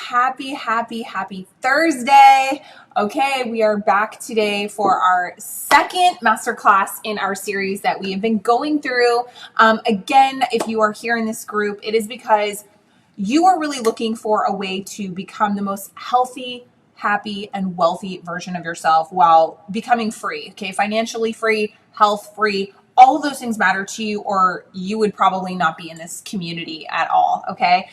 happy Thursday. Okay, we are back today for our second masterclass in our series that we have been going through. Again, if you are here in this group, it is because you are really looking for a way to become the most healthy, happy, and wealthy version of yourself while becoming free, okay? Financially free, health free, all of those things matter to you, or you would probably not be in this community at all, okay?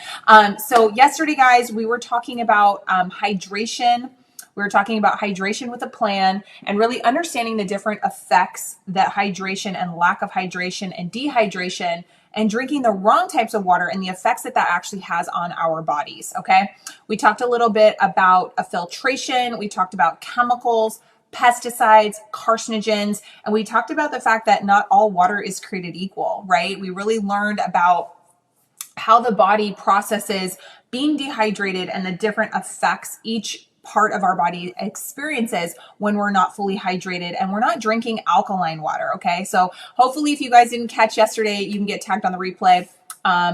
So yesterday, guys, we were talking about hydration. We were talking about hydration with a plan and really understanding the different effects that hydration and lack of hydration and dehydration and drinking the wrong types of water and the effects that that actually has on our bodies, okay? We talked a little bit about a filtration. We talked about chemicals, pesticides, carcinogens, and we talked about the fact that not all water is created equal, right? We really learned about how the body processes being dehydrated and the different effects each part of our body experiences when we're not fully hydrated and we're not drinking alkaline water, okay? So hopefully if you guys didn't catch yesterday, you can get tagged on the replay,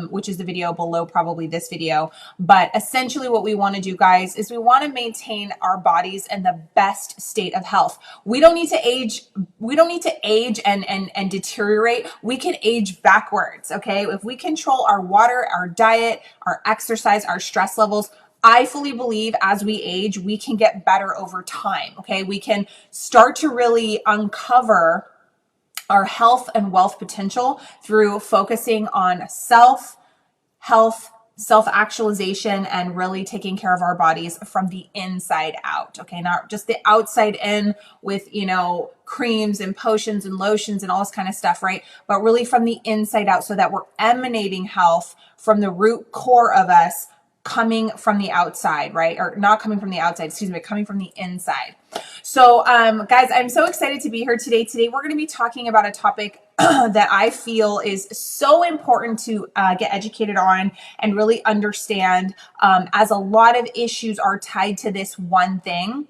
which is the video below probably this video. But essentially what we want to do, guys, is we want to maintain our bodies in the best state of health. We don't need to age. We don't need to age and deteriorate. We can age backwards, okay? If we control our water, our diet, our exercise, our stress levels, I fully believe as we age, we can get better over time, okay? We can start to really uncover our health and wealth potential through focusing on self-health, self-actualization, and really taking care of our bodies from the inside out, okay? Not just the outside in with, creams and potions and lotions and all this kind of stuff, right? But really from the inside out so that we're emanating health from the root core of us, coming from the outside, right? Or not coming from the outside, excuse me, coming from the inside. So, guys, I'm so excited to be here today. Today, we're going to be talking about a topic that I feel is so important to get educated on and really understand, as a lot of issues are tied to this one thing.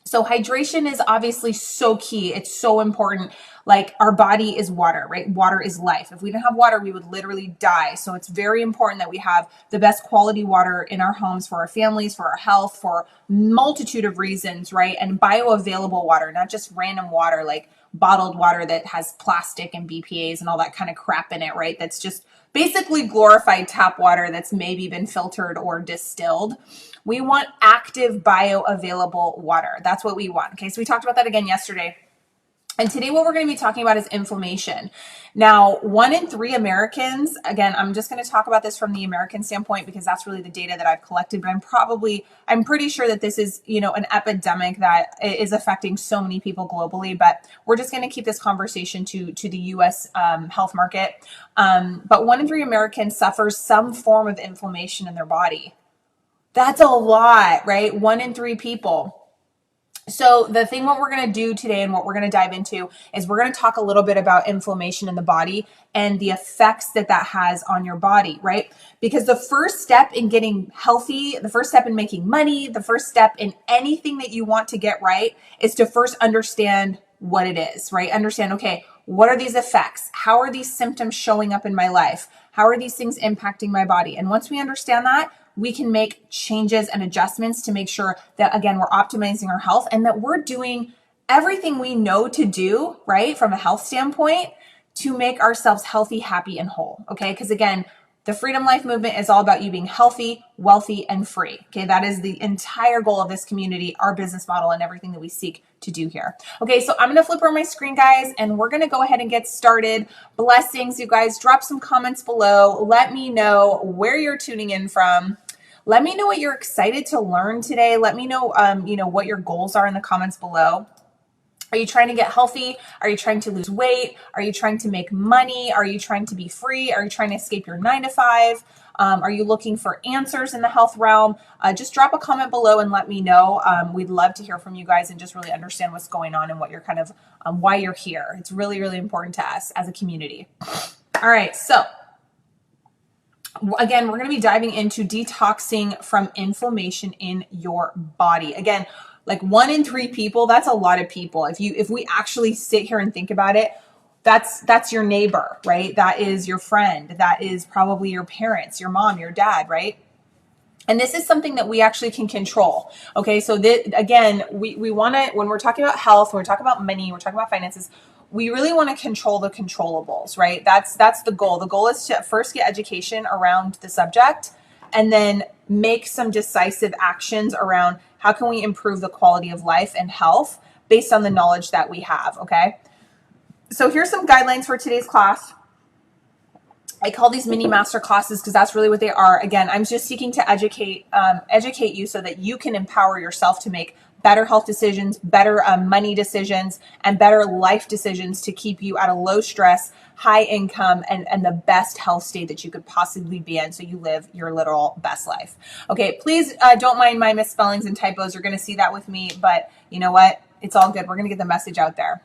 So hydration is obviously so key. It's so important. Like our body is water, right? Water is life. If we didn't have water, we would literally die. So it's very important that we have the best quality water in our homes for our families, for our health, for a multitude of reasons, right? And bioavailable water, not just random water, like bottled water that has plastic and BPAs and all that kind of crap in it, right? That's just basically glorified tap water that's maybe been filtered or distilled. We want active bioavailable water. That's what we want. Okay, so we talked about that again yesterday. And today what we're going to be talking about is inflammation. Now, 1 in 3 Americans, again, I'm just going to talk about this from the American standpoint because that's really the data that I've collected, but I'm pretty sure that this is, an epidemic that is affecting so many people globally, but we're just going to keep this conversation to the US health market. But 1 in 3 Americans suffers some form of inflammation in their body. That's a lot, right? 1 in 3 people. So the thing what we're going to do today and what we're going to dive into is we're going to talk a little bit about inflammation in the body and the effects that has on your body, right? Because the first step in getting healthy, the first step in making money, the first step in anything that you want to get right is to first understand what it is, right? Understand, okay, what are these effects? How are these symptoms showing up in my life? How are these things impacting my body? And once we understand that, we can make changes and adjustments to make sure that, again, we're optimizing our health and that we're doing everything we know to do, right, from a health standpoint to make ourselves healthy, happy, and whole, okay? Because, again, the Freedom Life movement is all about you being healthy, wealthy, and free, okay? That is the entire goal of this community, our business model, and everything that we seek to do here. Okay, so I'm going to flip over my screen, guys, and we're going to go ahead and get started. Blessings, you guys. Drop some comments below. Let me know where you're tuning in from. Let me know what you're excited to learn today. Let me know, what your goals are in the comments below. Are you trying to get healthy? Are you trying to lose weight? Are you trying to make money? Are you trying to be free? Are you trying to escape your 9 to 5? Are you looking for answers in the health realm? Just drop a comment below and let me know. We'd love to hear from you guys and just really understand what's going on and what you're kind of, why you're here. It's really, really important to us as a community. All right, so again, we're going to be diving into detoxing from inflammation in your body. Again, like 1 in 3 people, that's a lot of people. If we actually sit here and think about it, that's your neighbor, right? That is your friend. That is probably your parents, your mom, your dad, right? And this is something that we actually can control. Okay, so that, again, we want to, when we're talking about health, when we're talking about money, we're talking about finances, we really want to control the controllables, right? That's the goal. The goal is to first get education around the subject and then make some decisive actions around how can we improve the quality of life and health based on the knowledge that we have, okay? So here's some guidelines for today's class. I call these mini master classes because that's really what they are. Again, I'm just seeking to educate you so that you can empower yourself to make better health decisions, better money decisions, and better life decisions to keep you at a low stress, high income, and the best health state that you could possibly be in so you live your literal best life. Okay, please don't mind my misspellings and typos. You're going to see that with me, but you know what? It's all good. We're going to get the message out there.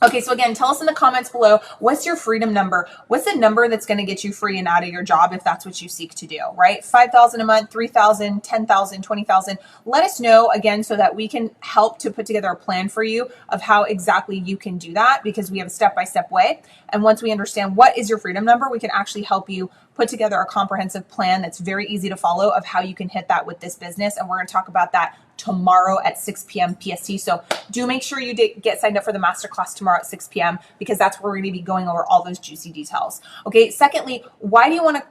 Okay, so again, tell us in the comments below, what's your freedom number? What's the number that's going to get you free and out of your job if that's what you seek to do, right? 5,000 a month, 3,000, 10,000, 20,000. Let us know again so that we can help to put together a plan for you of how exactly you can do that, because we have a step-by-step way. And once we understand what is your freedom number, we can actually help you put together a comprehensive plan that's very easy to follow of how you can hit that with this business. And we're going to talk about that tomorrow at 6 p.m. PST. So do make sure you get signed up for the masterclass tomorrow at 6 p.m. because that's where we're going to be going over all those juicy details. Okay. Secondly, why do you want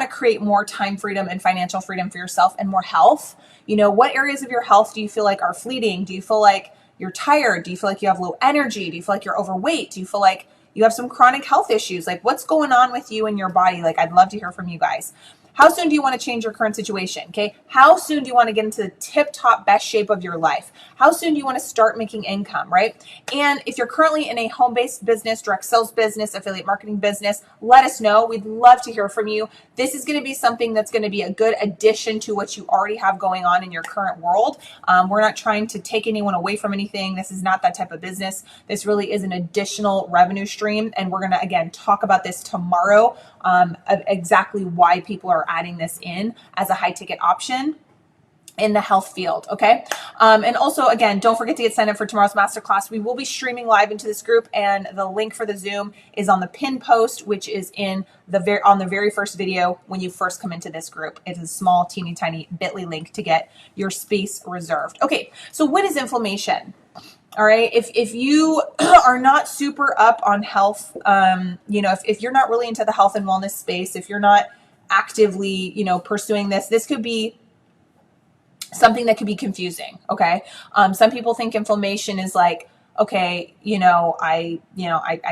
to create more time freedom and financial freedom for yourself and more health? You know, what areas of your health do you feel like are fleeting? Do you feel like you're tired? Do you feel like you have low energy? Do you feel like you're overweight? Do you feel like you have some chronic health issues? Like, what's going on with you and your body? Like, I'd love to hear from you guys. How soon do you want to change your current situation? Okay. How soon do you want to get into the tip top best shape of your life? How soon do you want to start making income, right? And if you're currently in a home-based business, direct sales business, affiliate marketing business, let us know. We'd love to hear from you. This is going to be something that's going to be a good addition to what you already have going on in your current world. We're not trying to take anyone away from anything. This is not that type of business. This really is an additional revenue stream. And we're going to, again, talk about this tomorrow, of exactly why people are adding this in as a high ticket option in the health field. Okay. And also, again, don't forget to get signed up for tomorrow's masterclass. We will be streaming live into this group, and the link for the Zoom is on the pin post, which is in on the very first video when you first come into this group. It's a small, teeny tiny bit.ly link to get your space reserved. Okay. So what is inflammation? All right. If you are not super up on health, if you're not really into the health and wellness space, if you're not actively, pursuing this could be something that could be confusing. Okay. Some people think inflammation is like, okay, I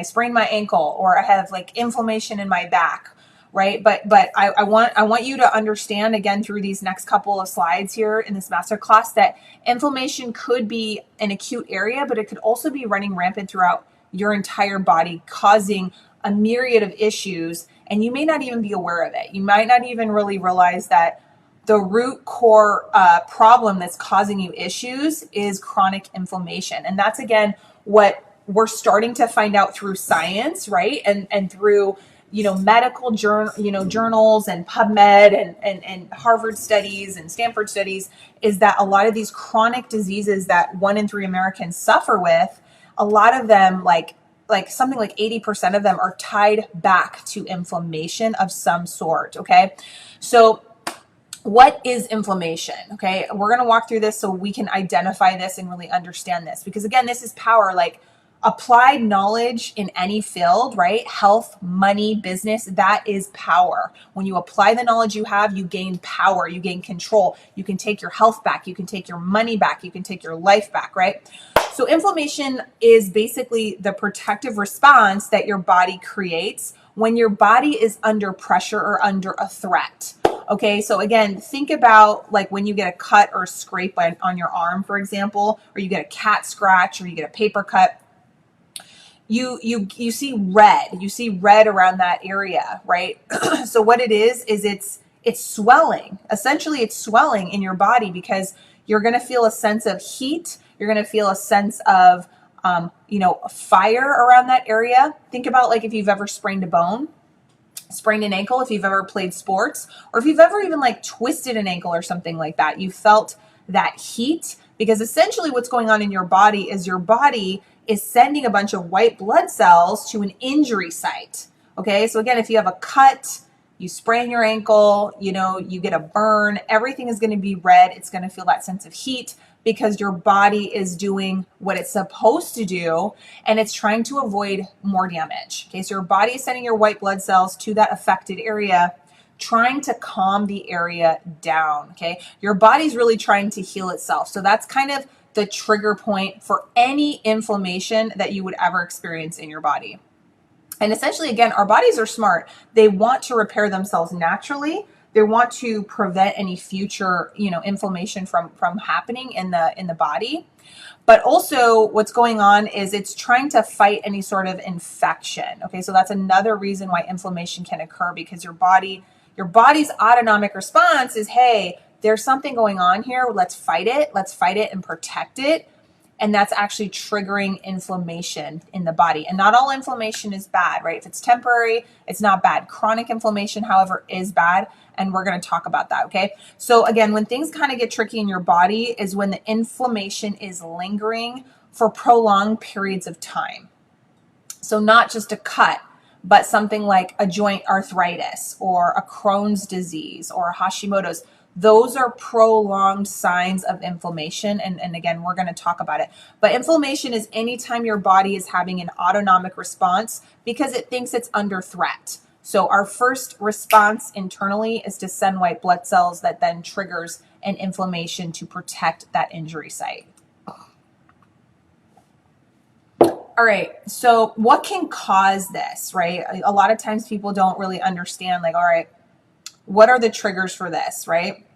sprained my ankle, or I have like inflammation in my back. Right. But I want you to understand, again, through these next couple of slides here in this masterclass, that inflammation could be an acute area, but it could also be running rampant throughout your entire body, causing a myriad of issues. And you may not even be aware of it. You might not even really realize that the root core problem that's causing you issues is chronic inflammation. And that's, again, what we're starting to find out through science, right? And through medical journals and PubMed and Harvard studies and Stanford studies, is that a lot of these chronic diseases that 1 in 3 Americans suffer with, a lot of them, like something like 80% of them, are tied back to inflammation of some sort. Okay. So what is inflammation? Okay. We're going to walk through this so we can identify this and really understand this, because again, this is power. Like, applied knowledge in any field, right? Health, money, business, that is power. When you apply the knowledge you have, you gain power, you gain control. You can take your health back, you can take your money back, you can take your life back, right? So inflammation is basically the protective response that your body creates when your body is under pressure or under a threat. Okay, so again, think about like when you get a cut or a scrape on your arm, for example, or you get a cat scratch, or you get a paper cut. You see red around that area, right? So what it is it's swelling. Essentially, it's swelling in your body because you're going to feel a sense of heat. You're going to feel a sense of, fire around that area. Think about like if you've ever sprained a bone, sprained an ankle, if you've ever played sports, or if you've ever even like twisted an ankle or something like that. You felt that heat, because essentially what's going on in your body is sending a bunch of white blood cells to an injury site. Okay. So again, if you have a cut, you sprain your ankle, you get a burn, everything is going to be red. It's going to feel that sense of heat because your body is doing what it's supposed to do, and it's trying to avoid more damage. Okay, so your body is sending your white blood cells to that affected area, trying to calm the area down. Okay, your body's really trying to heal itself. So that's kind of the trigger point for any inflammation that you would ever experience in your body. And essentially, again, our bodies are smart. They want to repair themselves naturally. They want to prevent any future, inflammation from happening in the body. But also what's going on is it's trying to fight any sort of infection. Okay, so that's another reason why inflammation can occur, because your body's autonomic response is, hey, there's something going on here. Let's fight it. Let's fight it and protect it. And that's actually triggering inflammation in the body. And not all inflammation is bad, right? If it's temporary, it's not bad. Chronic inflammation, however, is bad. And we're going to talk about that, okay? So again, when things kind of get tricky in your body is when the inflammation is lingering for prolonged periods of time. So not just a cut, but something like a joint arthritis or a Crohn's disease or Hashimoto's. Those are prolonged signs of inflammation. And again, we're going to talk about it. But inflammation is anytime your body is having an autonomic response because it thinks it's under threat. So our first response internally is to send white blood cells that then triggers an inflammation to protect that injury site. All right, so what can cause this, right? A lot of times people don't really understand, like, all right, what are the triggers for this, right?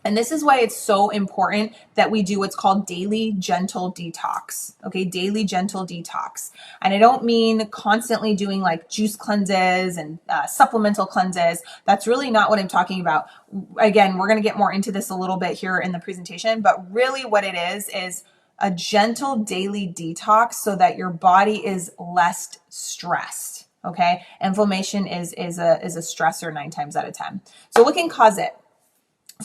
And this is why it's so important that we do what's called daily gentle detox. Okay, daily gentle detox. And I don't mean constantly doing like juice cleanses and supplemental cleanses. That's really not what I'm talking about. Again, we're going to get more into this a little bit here in the presentation, but really what it is a gentle daily detox so that your body is less stressed. Okay, inflammation is a stressor 9 times out of 10. So what can cause it?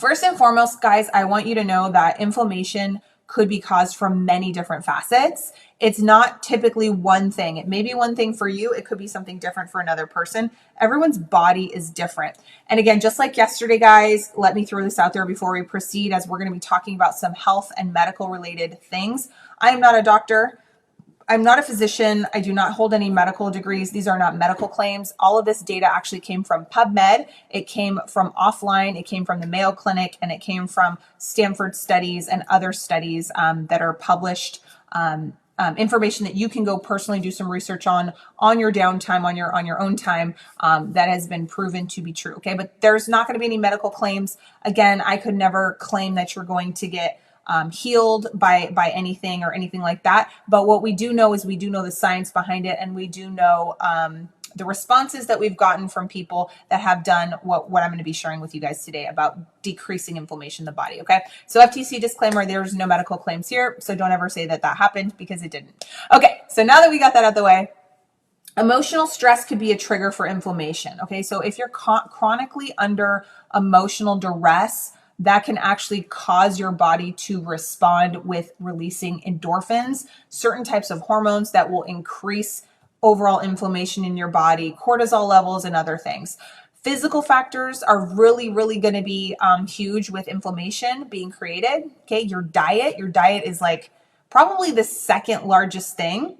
First and foremost, guys, I want you to know that inflammation could be caused from many different facets. It's not typically one thing. It may be one thing for you. It could be something different for another person. Everyone's body is different. And again, just like yesterday, guys, let me throw this out there before we proceed, as we're going to be talking about some health and medical related things. I am not a doctor. I'm not a physician. I do not hold any medical degrees. These are not medical claims. All of this data actually came from PubMed. It came from offline. It came from the Mayo Clinic, and it came from Stanford studies and other studies that are published, information that you can go personally do some research on your downtime, on your own time, that has been proven to be true. Okay, but there's not going to be any medical claims. Again, I could never claim that you're going to get healed by anything or anything like that. But what we do know is we do know the science behind it, and we do know the responses that we've gotten from people that have done what I'm going to be sharing with you guys today about decreasing inflammation in the body. Okay, so FTC disclaimer, there's no medical claims here, so don't ever say that happened, because it didn't. Okay, so now that we got that out of the way, emotional stress could be a trigger for inflammation. Okay, so if you're chronically under emotional duress, that can actually cause your body to respond with releasing endorphins, certain types of hormones that will increase overall inflammation in your body, cortisol levels, and other things. Physical factors are really, really going to be huge with inflammation being created. Okay, your diet is like probably the second largest thing.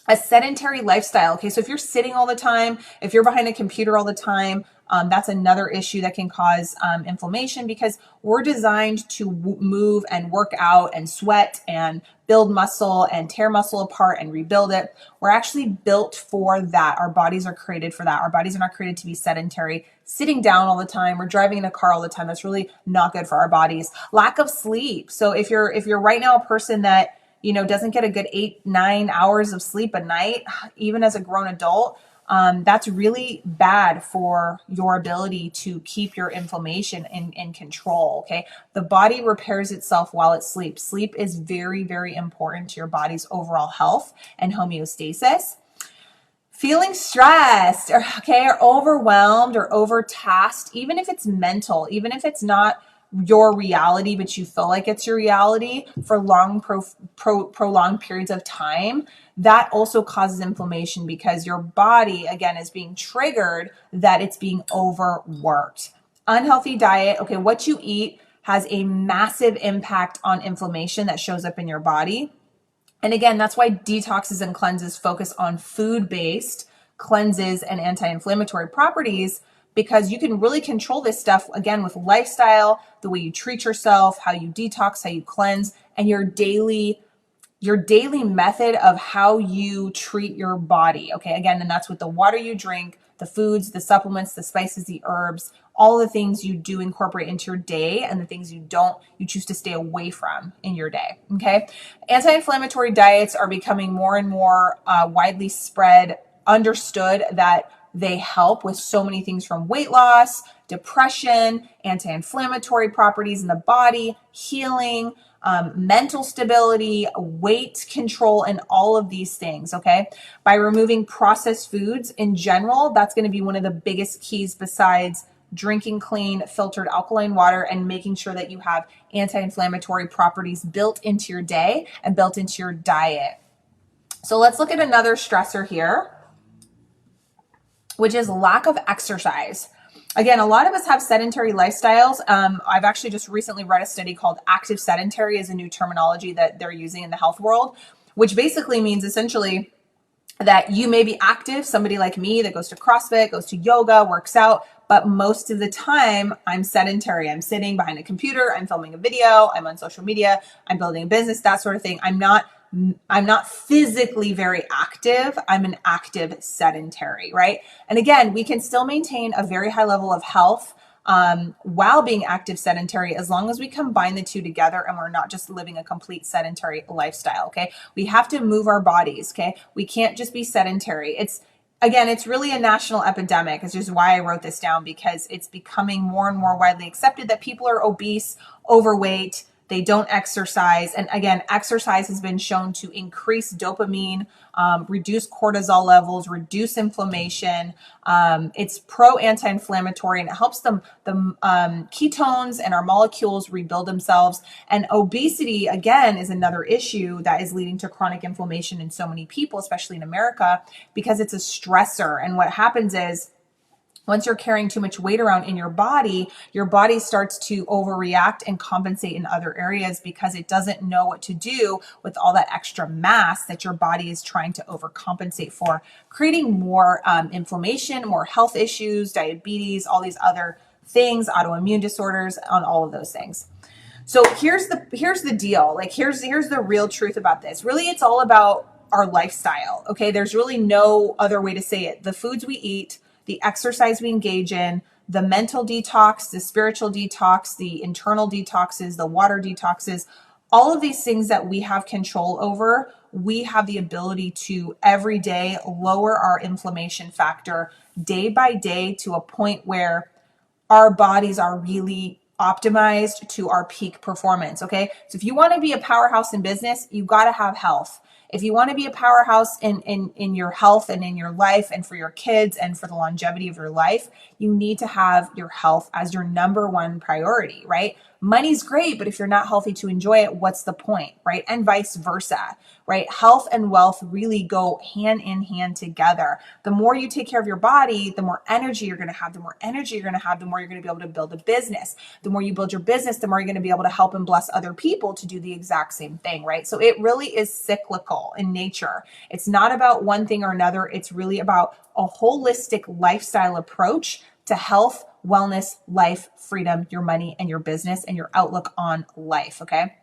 A sedentary lifestyle. Okay, so if you're sitting all the time, if you're behind a computer all the time, that's another issue that can cause inflammation, because we're designed to move and work out and sweat and build muscle and tear muscle apart and rebuild it. We're actually built for that. Our bodies are created for that. Our bodies are not created to be sedentary, sitting down all the time or driving in a car all the time. That's really not good for our bodies. Lack of sleep. So if you're right now a person that doesn't get a good 8-9 hours of sleep a night, even as a grown adult, that's really bad for your ability to keep your inflammation in control. Okay, the body repairs itself while it sleeps. Sleep is very, very important to your body's overall health and homeostasis. Feeling stressed or overwhelmed or overtasked, even if it's mental, even if it's not your reality, but you feel like it's your reality for long, prolonged periods of time, that also causes inflammation because your body, again, is being triggered that it's being overworked. Unhealthy diet, okay, what you eat has a massive impact on inflammation that shows up in your body. And again, that's why detoxes and cleanses focus on food-based cleanses and anti-inflammatory properties, because you can really control this stuff, again, with lifestyle, the way you treat yourself, how you detox, how you cleanse, and your daily method of how you treat your body. Okay, again, and that's with the water you drink, the foods, the supplements, the spices, the herbs, all the things you do incorporate into your day, and the things you choose to stay away from in your day. Okay, anti-inflammatory diets are becoming more and more widely spread, understood that they help with so many things from weight loss, depression, anti-inflammatory properties in the body, healing, mental stability, weight control, and all of these things, okay? By removing processed foods in general, that's going to be one of the biggest keys, besides drinking clean, filtered alkaline water and making sure that you have anti-inflammatory properties built into your day and built into your diet. So let's look at another stressor here, which is lack of exercise. Again, a lot of us have sedentary lifestyles. I've actually just recently read a study called active sedentary is a new terminology that they're using in the health world, which basically means essentially that you may be active, somebody like me that goes to CrossFit, goes to yoga, works out, but most of the time I'm sedentary. I'm sitting behind a computer, I'm filming a video, I'm on social media, I'm building a business, that sort of thing. I'm not physically very active. I'm an active sedentary, right? And again, we can still maintain a very high level of health while being active sedentary, as long as we combine the two together and we're not just living a complete sedentary lifestyle, okay? We have to move our bodies, okay? We can't just be sedentary. It's really a national epidemic. It's just why I wrote this down, because it's becoming more and more widely accepted that people are obese, overweight, they don't exercise. And again, exercise has been shown to increase dopamine, reduce cortisol levels, reduce inflammation. It's pro-anti-inflammatory, and it helps the ketones and our molecules rebuild themselves. And obesity, again, is another issue that is leading to chronic inflammation in so many people, especially in America, because it's a stressor. And what happens is, once you're carrying too much weight around in your body starts to overreact and compensate in other areas, because it doesn't know what to do with all that extra mass that your body is trying to overcompensate for, creating more inflammation, more health issues, diabetes, all these other things, autoimmune disorders, on all of those things. So here's the deal. Like, here's the real truth about this. Really, it's all about our lifestyle. Okay. There's really no other way to say it. The foods we eat, the exercise we engage in, the mental detox, the spiritual detox, the internal detoxes, the water detoxes, all of these things that we have control over, we have the ability to every day lower our inflammation factor day by day to a point where our bodies are really optimized to our peak performance. Okay. So if you want to be a powerhouse in business, you got to have health. If you want to be a powerhouse in your health and in your life and for your kids and for the longevity of your life, you need to have your health as your number one priority, right? Money's great, but if you're not healthy to enjoy it, what's the point, right? And vice versa, right? Health and wealth really go hand in hand together. The more you take care of your body, the more energy you're going to have. The more energy you're going to have, the more you're going to be able to build a business. The more you build your business, the more you're going to be able to help and bless other people to do the exact same thing, right? So it really is cyclical in nature. It's not about one thing or another. It's really about a holistic lifestyle approach to health, wellness, life, freedom, your money, and your business, and your outlook on life, okay?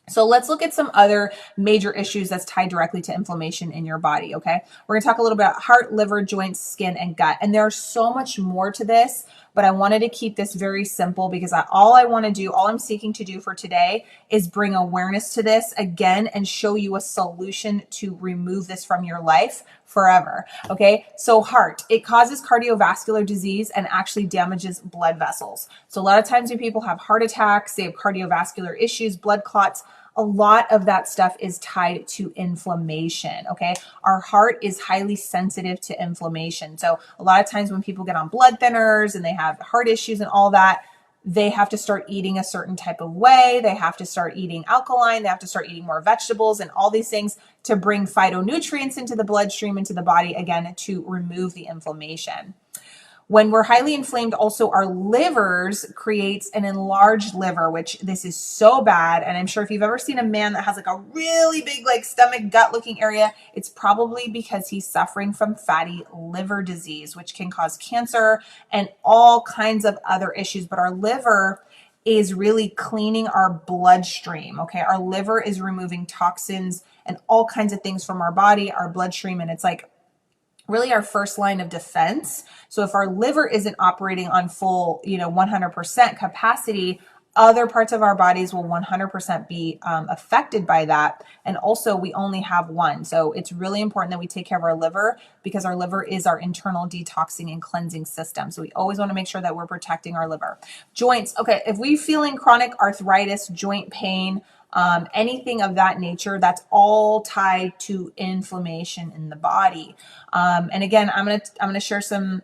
So let's look at some other major issues that's tied directly to inflammation in your body, okay? We're going to talk a little bit about heart, liver, joints, skin, and gut. And there's so much more to this, but I wanted to keep this very simple because all I'm seeking to do for today is bring awareness to this again and show you a solution to remove this from your life forever, okay? So heart, it causes cardiovascular disease and actually damages blood vessels. So a lot of times when people have heart attacks, they have cardiovascular issues, blood clots, a lot of that stuff is tied to inflammation, okay? Our heart is highly sensitive to inflammation. So a lot of times when people get on blood thinners and they have heart issues and all that, they have to start eating a certain type of way. They have to start eating alkaline. They have to start eating more vegetables and all these things to bring phytonutrients into the bloodstream, into the body, again, to remove the inflammation. When we're highly inflamed, also our livers creates an enlarged liver, which this is so bad. And I'm sure if you've ever seen a man that has like a really big like stomach gut looking area, it's probably because he's suffering from fatty liver disease, which can cause cancer and all kinds of other issues. But our liver is really cleaning our bloodstream. Okay. Our liver is removing toxins and all kinds of things from our body, our bloodstream. And it's like really our first line of defense. So if our liver isn't operating on full, 100% capacity, other parts of our bodies will 100% be affected by that. And also we only have one. So it's really important that we take care of our liver, because our liver is our internal detoxing and cleansing system. So we always want to make sure that we're protecting our liver. Joints. Okay. If we're feeling chronic arthritis, joint pain, anything of that nature, that's all tied to inflammation in the body. And again, I'm gonna share some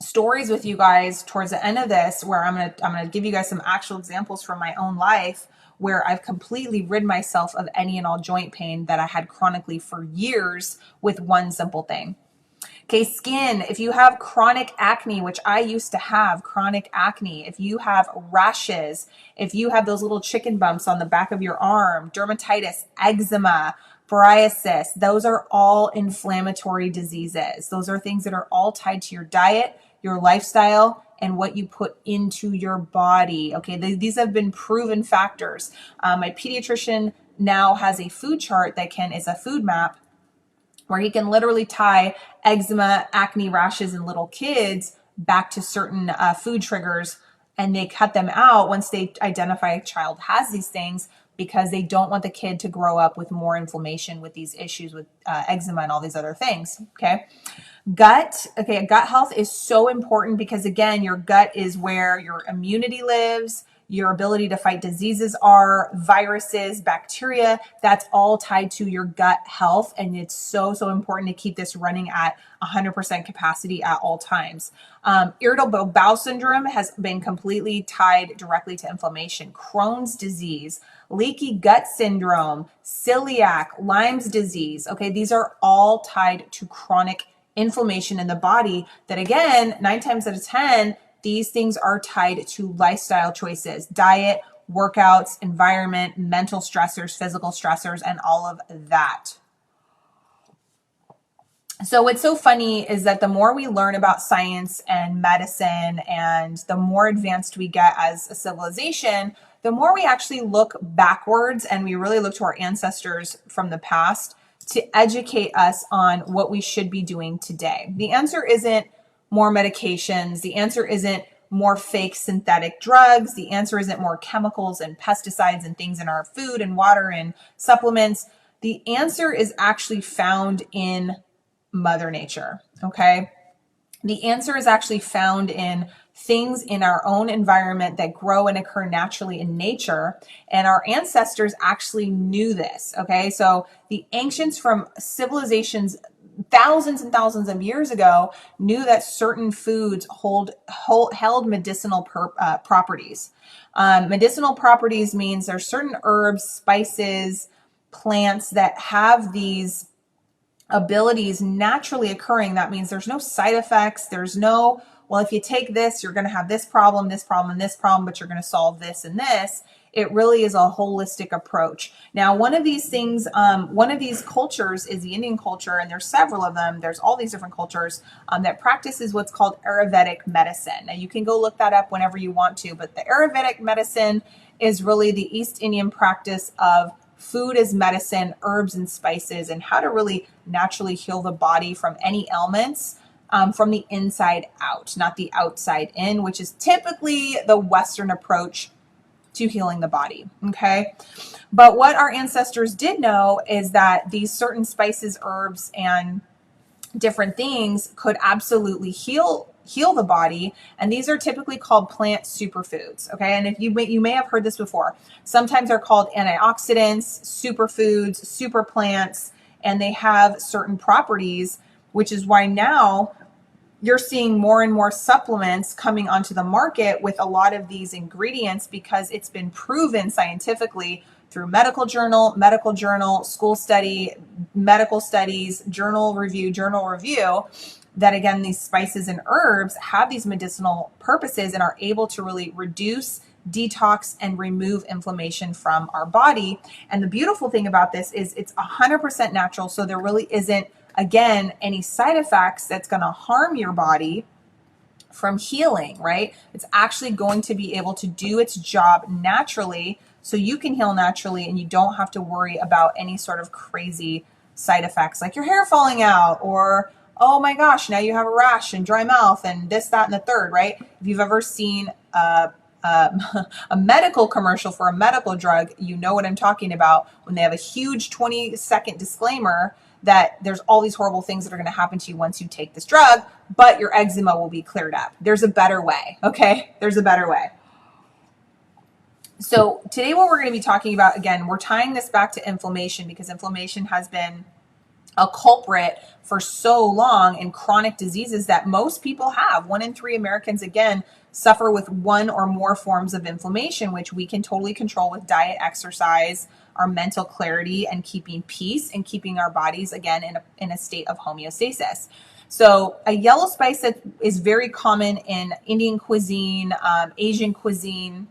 stories with you guys towards the end of this, where I'm gonna give you guys some actual examples from my own life where I've completely rid myself of any and all joint pain that I had chronically for years with one simple thing. Okay, skin. If you have chronic acne, which I used to have chronic acne, if you have rashes, if you have those little chicken bumps on the back of your arm, dermatitis, eczema, psoriasis, those are all inflammatory diseases. Those are things that are all tied to your diet, your lifestyle, and what you put into your body. Okay, these have been proven factors. My pediatrician now has a food chart that is a food map, where he can literally tie eczema, acne, rashes in little kids back to certain food triggers, and they cut them out once they identify a child has these things, because they don't want the kid to grow up with more inflammation with these issues with eczema and all these other things. Okay. Gut. Okay. Gut health is so important, because again, your gut is where your immunity lives, your ability to fight diseases are, viruses, bacteria, that's all tied to your gut health. And it's so, so important to keep this running at 100% capacity at all times. Irritable bowel syndrome has been completely tied directly to inflammation. Crohn's disease, leaky gut syndrome, celiac, Lyme's disease. Okay, these are all tied to chronic inflammation in the body that, again, 9 times out of 10, these things are tied to lifestyle choices, diet, workouts, environment, mental stressors, physical stressors, and all of that. So what's so funny is that the more we learn about science and medicine, and the more advanced we get as a civilization, the more we actually look backwards, and we really look to our ancestors from the past to educate us on what we should be doing today. The answer isn't more medications. The answer isn't more fake synthetic drugs. The answer isn't more chemicals and pesticides and things in our food and water and supplements. The answer is actually found in Mother Nature. Okay. The answer is actually found in things in our own environment that grow and occur naturally in nature. And our ancestors actually knew this. Okay. So the ancients from civilizations thousands and thousands of years ago knew that certain foods held medicinal properties. Medicinal properties means there's certain herbs, spices, plants that have these abilities naturally occurring. That means there's no side effects. There's no, well, if you take this, you're going to have this problem, and this problem, but you're going to solve this and this. It really is a holistic approach. Now, one of these things, one of these cultures is the Indian culture, and there's several of them. There's all these different cultures that practices what's called Ayurvedic medicine. Now, you can go look that up whenever you want to, but the Ayurvedic medicine is really the East Indian practice of food as medicine, herbs and spices, and how to really naturally heal the body from any ailments from the inside out, not the outside in, which is typically the Western approach to healing the body. Okay. But what our ancestors did know is that these certain spices, herbs, and different things could absolutely heal the body. And these are typically called plant superfoods. Okay. And if you may have heard this before, sometimes they're called antioxidants, superfoods, super plants, and they have certain properties, which is why now you're seeing more and more supplements coming onto the market with a lot of these ingredients because it's been proven scientifically through medical journal, school study, medical studies, journal review, that again, these spices and herbs have these medicinal purposes and are able to really reduce, detox, and remove inflammation from our body. And the beautiful thing about this is it's 100% natural. So there really isn't, again, any side effects that's going to harm your body from healing, right? It's actually going to be able to do its job naturally so you can heal naturally and you don't have to worry about any sort of crazy side effects like your hair falling out or, oh my gosh, now you have a rash and dry mouth and this, that, and the third, right? If you've ever seen a medical commercial for a medical drug, you know what I'm talking about when they have a huge 20-second disclaimer that there's all these horrible things that are going to happen to you once you take this drug, but your eczema will be cleared up. There's a better way, okay? There's a better way. So today what we're going to be talking about, again, we're tying this back to inflammation because inflammation has been a culprit for so long in chronic diseases that most people have. 1 in 3 Americans, again, suffer with one or more forms of inflammation, which we can totally control with diet, exercise, our mental clarity, and keeping peace and keeping our bodies, again, in a state of homeostasis. So a yellow spice that is very common in Indian cuisine, Asian cuisine,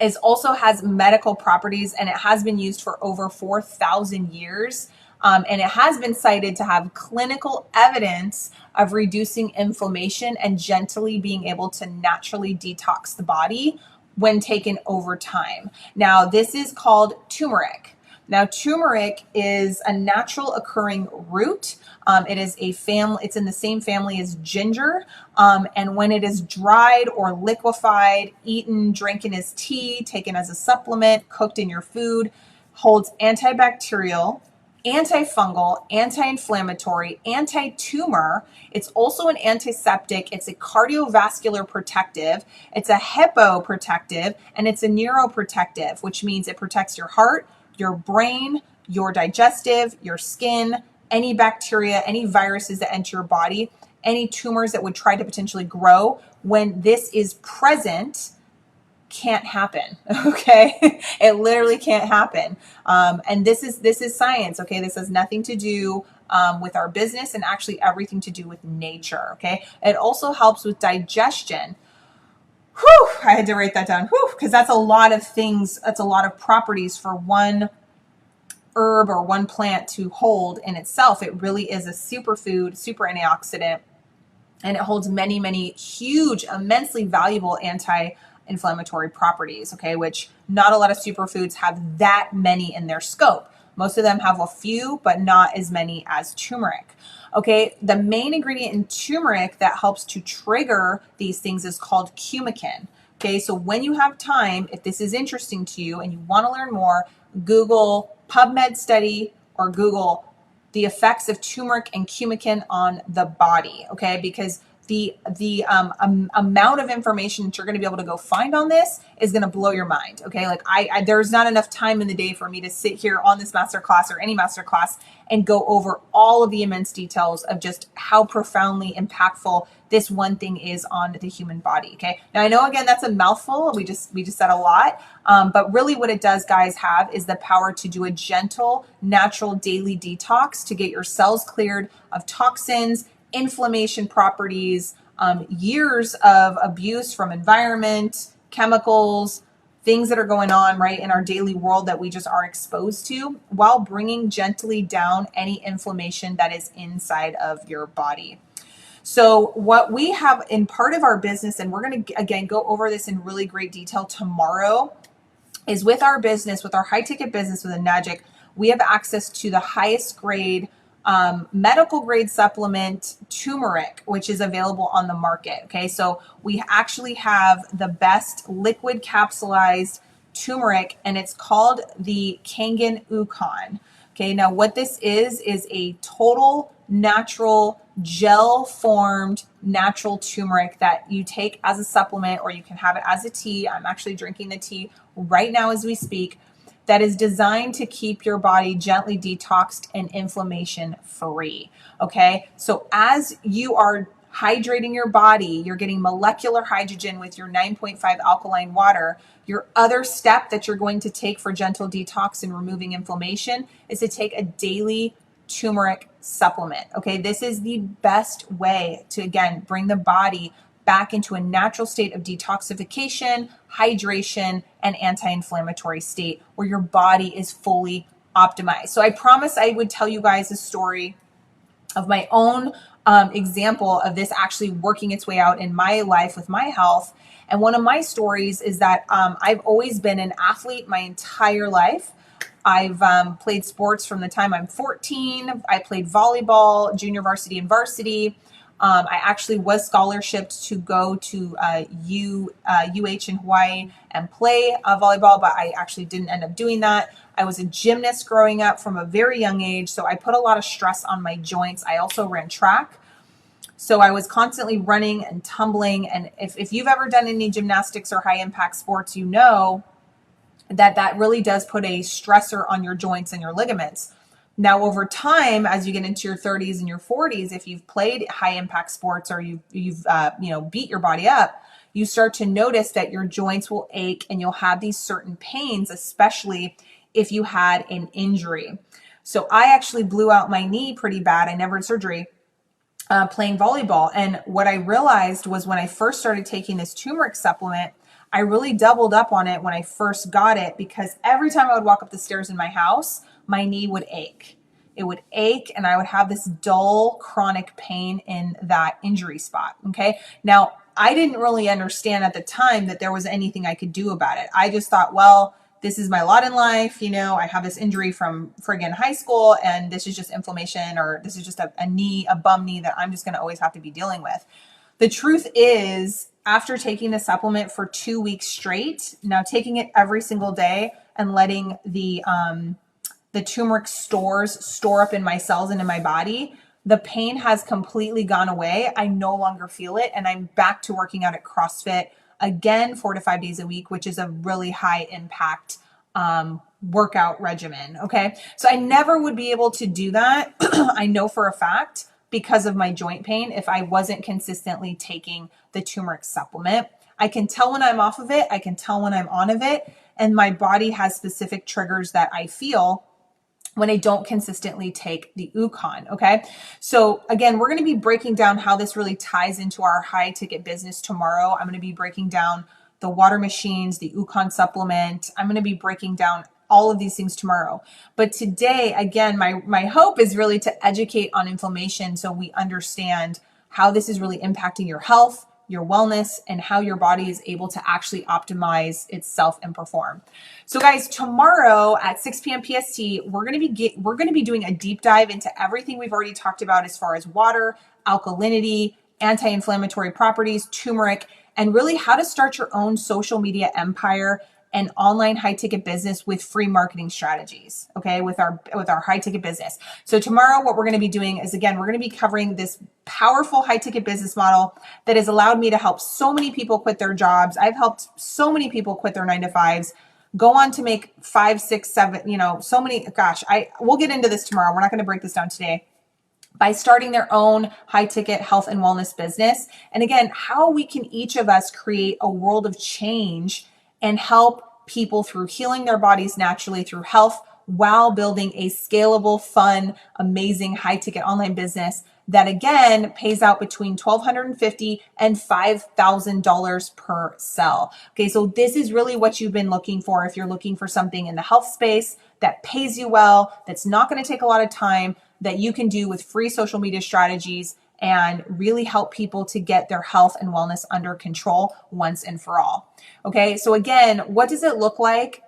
is also has medical properties, and it has been used for over 4,000 years. And it has been cited to have clinical evidence of reducing inflammation and gently being able to naturally detox the body when taken over time. Now, this is called turmeric. Now, turmeric is a natural occurring root. It's in the same family as ginger. And when it is dried or liquefied, eaten, drinking as tea, taken as a supplement, cooked in your food, holds antibacterial, antifungal, anti-inflammatory, anti-tumor. It's also an antiseptic. It's a cardiovascular protective. It's a hepaprotective, and it's a neuroprotective, which means it protects your heart, your brain, your digestive, your skin, any bacteria, any viruses that enter your body, any tumors that would try to potentially grow. When this is present, can't happen. Okay. It literally can't happen. And this is science. Okay. This has nothing to do with our business and actually everything to do with nature. Okay. It also helps with digestion. Whew, I had to write that down. Whew, because that's a lot of things. That's a lot of properties for one herb or one plant to hold in itself. It really is a superfood, super antioxidant, and it holds many, many huge, immensely valuable anti-inflammatory properties, okay, which not a lot of superfoods have that many in their scope. Most of them have a few, but not as many as turmeric. Okay, the main ingredient in turmeric that helps to trigger these things is called cumin. Okay, so when you have time, if this is interesting to you and you want to learn more, Google PubMed study or Google the effects of turmeric and cumin on the body. Okay, because the amount of information that you're going to be able to go find on this is going to blow your mind. Okay, like there's not enough time in the day for me to sit here on this masterclass or any masterclass and go over all of the immense details of just how profoundly impactful this one thing is on the human body. Okay, now I know again that's a mouthful. We just said a lot, but really what it does, guys, have is the power to do a gentle, natural daily detox to get your cells cleared of toxins, inflammation properties, years of abuse from environment, chemicals, things that are going on right in our daily world that we just are exposed to, while bringing gently down any inflammation that is inside of your body. So what we have in part of our business, and we're going to again go over this in really great detail tomorrow, is with our business, with our high ticket business with Enagic, we have access to the highest grade medical grade supplement turmeric, which is available on the market. Okay, so we actually have the best liquid capsulized turmeric, and it's called the Kangen Ukon. Okay, now what this is a total natural gel formed natural turmeric that you take as a supplement, or you can have it as a tea. I'm actually drinking the tea right now as we speak. That is designed to keep your body gently detoxed and inflammation free. Okay, so as you are hydrating your body. You're getting molecular hydrogen with your 9.5 alkaline water. Your other step that you're going to take for gentle detox and removing inflammation is to take a daily turmeric supplement. Okay, this is the best way to, again, bring the body back into a natural state of detoxification, hydration, and anti-inflammatory state where your body is fully optimized. So I promised I would tell you guys a story of my own example of this actually working its way out in my life with my health. And one of my stories is that I've always been an athlete my entire life. I've played sports from the time I'm 14. I played volleyball, junior varsity and varsity. I actually was scholarshiped to go to UH in Hawaii and play volleyball, but I actually didn't end up doing that. I was a gymnast growing up from a very young age, so I put a lot of stress on my joints. I also ran track, so I was constantly running and tumbling. And if you've ever done any gymnastics or high impact sports, you know that really does put a stressor on your joints and your ligaments. Now, over time, as you get into your 30s and your 40s, if you've played high impact sports or you've beat your body up, you start to notice that your joints will ache and you'll have these certain pains, especially if you had an injury. So I actually blew out my knee pretty bad. I never had surgery playing volleyball. And what I realized was when I first started taking this turmeric supplement, I really doubled up on it when I first got it, because every time I would walk up the stairs in my house, my knee would ache. It would ache and I would have this dull chronic pain in that injury spot. Okay. Now, I didn't really understand at the time that there was anything I could do about it. I just thought, well, this is my lot in life. You know, I have this injury from friggin' high school and this is just inflammation, or this is just a bum knee that I'm just going to always have to be dealing with. The truth is, after taking the supplement for 2 weeks straight, now taking it every single day and letting the turmeric store up in my cells and in my body, the pain has completely gone away. I no longer feel it. And I'm back to working out at CrossFit again, 4 to 5 days a week, which is a really high impact workout regimen. Okay. So I never would be able to do that. I know for a fact, because of my joint pain, if I wasn't consistently taking the turmeric supplement. I can tell when I'm off of it. I can tell when I'm on of it. And my body has specific triggers that I feel when I don't consistently take the Ukon. Okay. So again, we're going to be breaking down how this really ties into our high ticket business tomorrow. I'm going to be breaking down the water machines, the Ukon supplement. I'm going to be breaking down all of these things tomorrow. But today, again, my hope is really to educate on inflammation so we understand how this is really impacting your health, your wellness, and how your body is able to actually optimize itself and perform. So guys, tomorrow at 6 p.m. PST, we're going to be doing a deep dive into everything we've already talked about as far as water, alkalinity, anti-inflammatory properties, turmeric, and really how to start your own social media empire and online high ticket business with free marketing strategies. Okay. With our high ticket business. So tomorrow, what we're going to be doing is, again, we're going to be covering this powerful high ticket business model that has allowed me to help so many people quit their jobs. I've helped so many people quit their 9-to-5s, go on to make 5, 6, 7, so many, we'll get into this tomorrow. We're not going to break this down today. By starting their own high ticket health and wellness business. And again, how we can each of us create a world of change and help people through healing their bodies naturally through health while building a scalable, fun, amazing high ticket online business that again pays out between $1,250 and $5,000 per sell. Okay, so this is really what you've been looking for if you're looking for something in the health space that pays you well, that's not going to take a lot of time, that you can do with free social media strategies and really help people to get their health and wellness under control once and for all. Okay, so again, what does it look like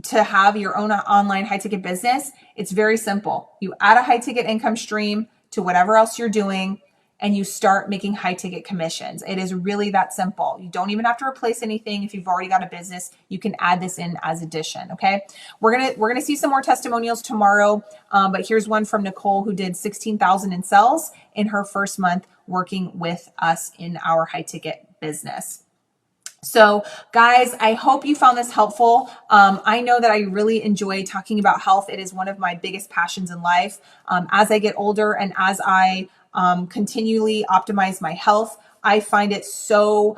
to have your own online high ticket business? It's very simple. You add a high ticket income stream to whatever else you're doing, and you start making high ticket commissions. It is really that simple. You don't even have to replace anything. If you've already got a business, you can add this in as addition. Okay. We're going to see some more testimonials tomorrow. But here's one from Nicole who did 16,000 in sales in her first month working with us in our high ticket business. So guys, I hope you found this helpful. I know that I really enjoy talking about health. It is one of my biggest passions in life. As I get older and as I continually optimize my health. I find it so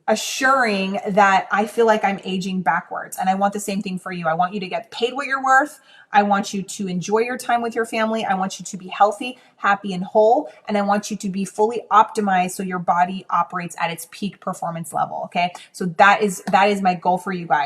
assuring that I feel like I'm aging backwards. And I want the same thing for you. I want you to get paid what you're worth. I want you to enjoy your time with your family. I want you to be healthy, happy, and whole. And I want you to be fully optimized so your body operates at its peak performance level. Okay. So that is my goal for you guys.